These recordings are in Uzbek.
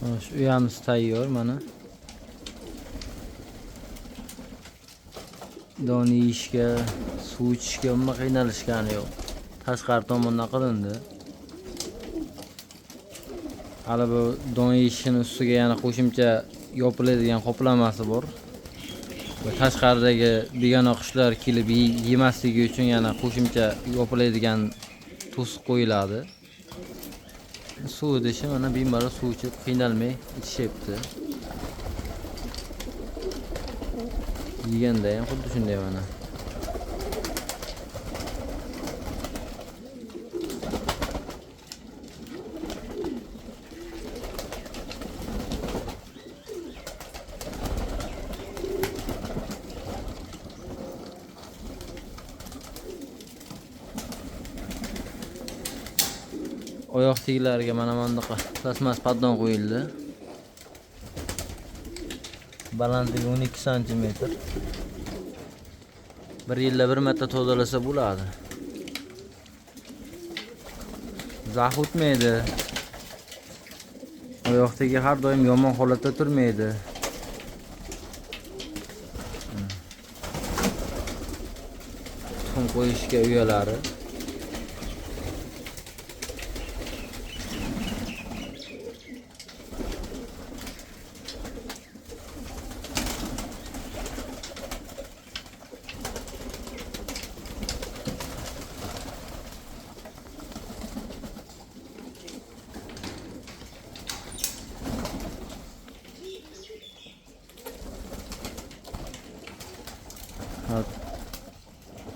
Xo'sh, uyamiz tayyor mana. Don yeyishga, suv ichishga umuman qiynalishgani yo'q. Tashqari tomondan qilindi. Hali bu don yeyishini ustiga yana qo'shimcha yopiladigan qoplamasi bor. Va tashqaridagi begona qushlar kelib yemasligi uchun yana qo'shimcha yopiladigan to'siq qo'yiladi. Suv idishi mana bemalol suv ichib qiynalmay ichishyapti. Yeganda ham xuddi shunday mana. Oyoq teglariga mana bundaqa plasmas paddon qo'yildi. Balandligi 12 sm. Bir yilda bir marta tozalasa bo'ladi. Zax o'tmaydi. Oyoq tegi har doim yomon holatda turmaydi. Tuxum qo'yishga uyalari.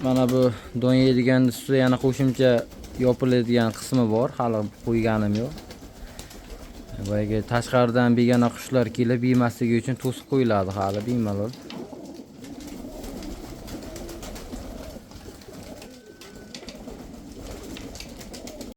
Mana bu don yeydigan ustida yana qo'shimcha yopiladigan qismi bor, hali qo'yganim yo'q. Boyagi tashqaridan begona qushlar kelib yemasligi uchun to'siq qo'yiladi hali bemalol.